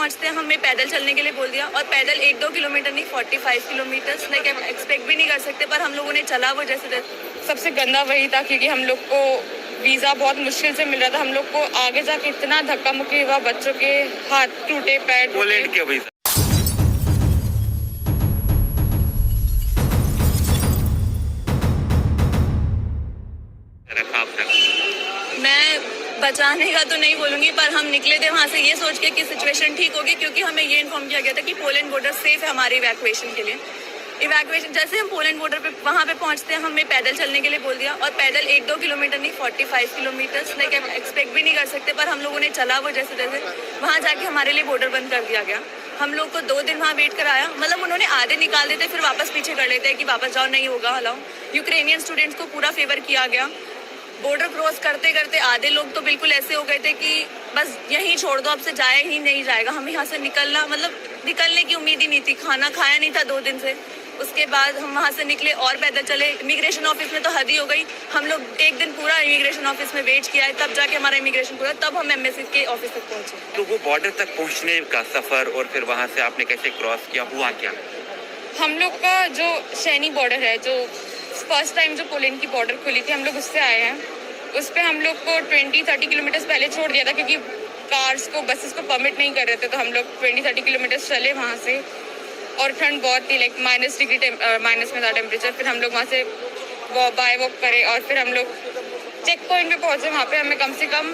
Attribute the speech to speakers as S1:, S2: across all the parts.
S1: पहुंचते हमें पैदल चलने के लिए बोल दिया, और पैदल 1-2 किलोमीटर नहीं 45 किलोमीटर लाइक एक्सपेक्ट भी नहीं कर सकते, पर हम लोगों ने चला वो जैसे। सबसे गंदा वही था क्योंकि हम लोग को वीज़ा बहुत मुश्किल से मिल रहा था। हम लोग को आगे जाके इतना धक्का मुक्की हुआ, बच्चों के हाथ टूटे, पैर
S2: पोलैंड के वीज़ा।
S1: मैं बचाने का तो नहीं बोलूंगी, पर हम निकले थे वहां से ये सोच के कि सिचुएशन ठीक होगी, क्योंकि हमें ये इन्फॉर्म किया गया था कि पोलैंड बॉर्डर सेफ है हमारे इवैक्यूएशन के लिए। इवैक्यूएशन जैसे हम पोलैंड बॉर्डर पे वहां पे पहुंचते हैं हमें पैदल चलने के लिए बोल दिया, और पैदल 1-2 किलोमीटर नहीं 45 किलोमीटर लाइक एक्सपेक्ट भी नहीं कर सकते, पर हम लोगों ने चला वो जैसे तैसे। वहां जाके हमारे लिए बॉर्डर बंद कर दिया गया। हम लोग को 2 दिन वहाँ वेट कराया, मतलब उन्होंने आधे निकाल देते फिर वापस पीछे कर लेते हैं कि वापस जाओ, नहीं होगा अलाउ। यूक्रेनियन स्टूडेंट्स को पूरा फेवर किया गया। बॉर्डर क्रॉस करते करते आधे लोग तो बिल्कुल ऐसे हो गए थे कि बस यहीं छोड़ दो, अब से जाए ही नहीं जाएगा। हम यहाँ से निकलना, मतलब निकलने की उम्मीद ही नहीं थी। खाना खाया नहीं था 2 दिन से। उसके बाद हम वहाँ से निकले और पैदल चले। इमिग्रेशन ऑफिस में तो हद ही हो गई। हम लोग 1 दिन पूरा इमिग्रेशन ऑफिस में वेट किया है, तब जाके हमारा इमिग्रेशन पूरा, तब हम एम्बेसी के ऑफिस तक पहुंचे।
S2: तो वो बॉर्डर तक पहुंचने का सफर और फिर वहां से आपने कैसे क्रॉस किया, हुआ क्या?
S1: हम लोग का जो शैनी बॉर्डर है, जो फर्स्ट टाइम जो पोलैंड की बॉर्डर खुली थी, हम लोग उससे आए हैं। उस पर हम लोग को 20-30 किलोमीटर पहले छोड़ दिया था, क्योंकि कार्स को, बसेस को परमिट नहीं कर रहे थे। तो हम लोग 20-30 किलोमीटर चले वहाँ से, और ठंड बहुत थी, लाइक माइनस में था टेम्परेचर। फिर हम लोग वहाँ से बाय वॉक करे, और फिर हम लोग चेक पॉइंट पे पहुँचे। वहाँ पे हमें कम से कम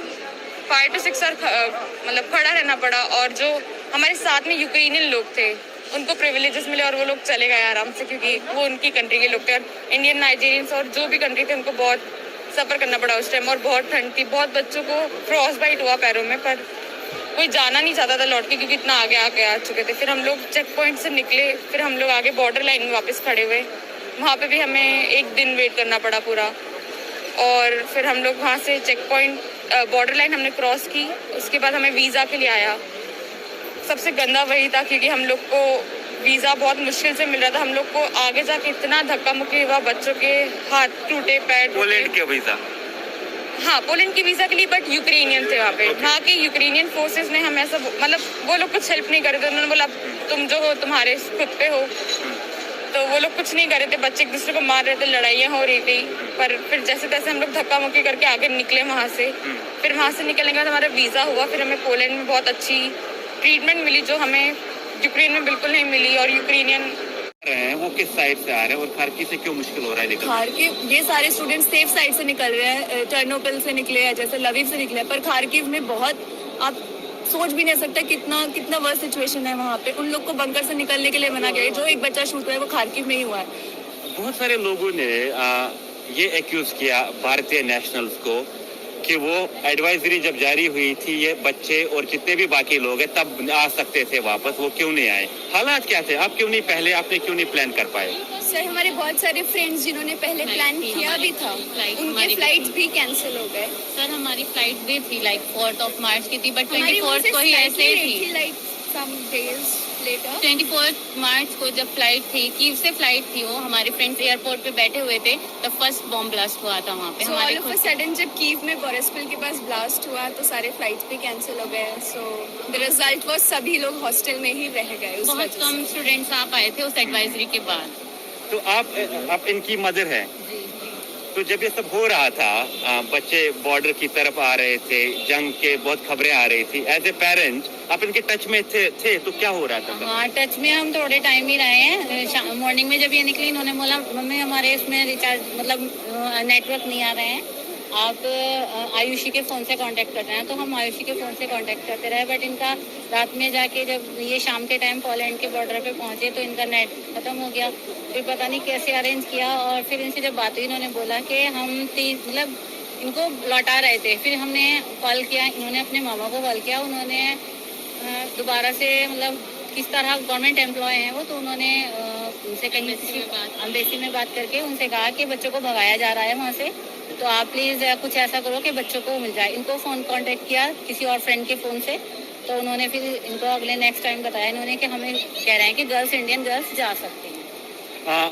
S1: 5 to 6 आवर मतलब खड़ा रहना पड़ा। और जो हमारे साथ में यूक्रेनियन लोग थे, उनको प्रिविलेजेस मिले और वो लोग चले गए आराम से, क्योंकि वो उनकी कंट्री के लोग थे। और इंडियन, नाइजीरियंस और जो भी कंट्री थे, उनको बहुत सफ़र करना पड़ा उस टाइम। और बहुत ठंड थी, बहुत बच्चों को फ्रॉस्ट बाइट हुआ पैरों में, पर कोई जाना नहीं चाहता था लौट के, क्योंकि इतना आगे आ चुके थे। फिर हम लोग चेक पॉइंट से निकले, फिर हम लोग आगे बॉर्डर लाइन में वापस खड़े हुए। वहाँ पे भी हमें 1 दिन वेट करना पड़ा पूरा। और फिर हम लोग वहाँ से चेक पॉइंट, बॉर्डर लाइन हमने क्रॉस की। उसके बाद हमें वीज़ा के लिए आया। सबसे गंदा वही था क्योंकि हम लोग को वीज़ा बहुत मुश्किल से मिल रहा था। हम लोग को आगे जाके इतना धक्का मुक्की हुआ, बच्चों के हाथ टूटे, पैर टूटे।
S2: पोलैंड के वीज़ा?
S1: हाँ, पोलैंड के वीज़ा के लिए, बट यूक्रेनियन थे वहाँ पे। वहाँ के यूक्रेनियन फोर्सेस ने हमें ऐसा, मतलब वो लोग कुछ हेल्प नहीं कर रहे थे। उन्होंने बोला तुम जो हो तुम्हारे खुद पे हो, तो वो लोग कुछ नहीं कर रहे थे। बच्चे एक दूसरे को मार रहे थे, लड़ाइयाँ हो रही थी। पर फिर जैसे तैसे हम लोग धक्का मुक्की करके आगे निकले वहाँ से। फिर वहाँ से निकलने के बाद हमारा वीज़ा हुआ। फिर हमें पोलैंड में बहुत अच्छी ट्रीटमेंट मिली, जो हमें यूक्रेन में बिल्कुल नहीं मिली। और यूक्रेनियन
S2: वो किस साइड से आ रहे हैं और खार्किव से क्यों मुश्किल हो रहा है?
S1: खार्किव, ये सारे स्टूडेंट्स सेफ साइड से निकल रहे हैं। टर्नोपिल से निकले हैं, जैसे लवीव से निकले हैं, पर खार्किव में बहुत, आप सोच भी नहीं सकते कितना वर्स्ट सिचुएशन है वहाँ पे। उन लोग को बंकर से निकलने के लिए मना किया है। जो एक बच्चा शूट हुआ है वो खार्किव में ही हुआ है।
S2: बहुत सारे लोगों ने ये एक्यूज किया भारतीय नेशनल्स को कि वो एडवाइजरी जब जारी हुई थी, ये बच्चे और जितने भी बाकी लोग हैं तब आ सकते थे वापस, वो क्यों नहीं आए? हालात क्या थे? आप क्यों नहीं, पहले आपने क्यों नहीं प्लान कर पाए?
S3: सर, हमारे बहुत सारे फ्रेंड्स जिन्होंने पहले प्लान किया भी था, उनके फ्लाइट्स भी कैंसिल हो गए।
S4: सर, हमारी फ्लाइट भी थी, लाइक 4 मार्च की थी, बट 24 को ही ऐसे थी।
S3: लाइक सम डेज लेटर
S4: 24 मार्च को जब फ्लाइट थी, कीव से फ्लाइट थी, वो हमारे फ्रेंड्स एयरपोर्ट पे बैठे हुए थे, तब फर्स्ट बॉम्ब ब्लास्ट हुआ था वहाँ पे।
S3: ऑल ऑफ अ सडन जब कीव में बोरिस्पल के पास ब्लास्ट हुआ तो सारे फ्लाइट्स भी कैंसिल हो गए। सो द रिजल्ट वाज सभी लोग हॉस्टल में ही रह गए।
S4: बहुत कम स्टूडेंट्स आ पाए थे उस एडवाइजरी के बाद।
S2: तो आप इनकी मदर हैं, तो जब ये सब हो रहा था, बच्चे बॉर्डर की तरफ आ रहे थे, जंग के बहुत खबरें आ रही थी, एज ए पेरेंट आप इनके टच में थे तो क्या हो रहा था?
S4: हाँ, टच में हम थोड़े टाइम ही रहे हैं। मॉर्निंग में जब ये निकली, इन्होंने बोला मम्मी हमारे इसमें रिचार्ज, मतलब नेटवर्क नहीं आ रहे हैं, आप आयुषी के फ़ोन से कांटेक्ट कर रहे हैं। तो हम आयुषी के फ़ोन से कांटेक्ट करते रहे, बट इनका रात में जाके जब ये शाम के टाइम पोलैंड के बॉर्डर पे पहुंचे तो इनका नेट ख़त्म हो गया। फिर पता नहीं कैसे अरेंज किया, और फिर इनसे जब बात हुई, इन्होंने बोला कि हम मतलब इनको लौटा रहे थे। फिर हमने कॉल किया, इन्होंने अपने मामा को कॉल किया, उन्होंने दोबारा से, मतलब किस तरह गवर्नमेंट एम्प्लॉय हैं वो, तो उन्होंने उनसे कहीं एम्बेसी में बात करके उनसे कहा कि बच्चों को भगाया जा रहा है वहाँ से, तो आप प्लीज़ कुछ ऐसा करो कि बच्चों को मिल जाए। इनको फ़ोन कांटेक्ट किया किसी और फ्रेंड के फ़ोन से, तो उन्होंने फिर इनको अगले नेक्स्ट टाइम बताया इन्होंने कि हमें कह रहे हैं कि गर्ल्स, इंडियन गर्ल्स जा सकते हैं।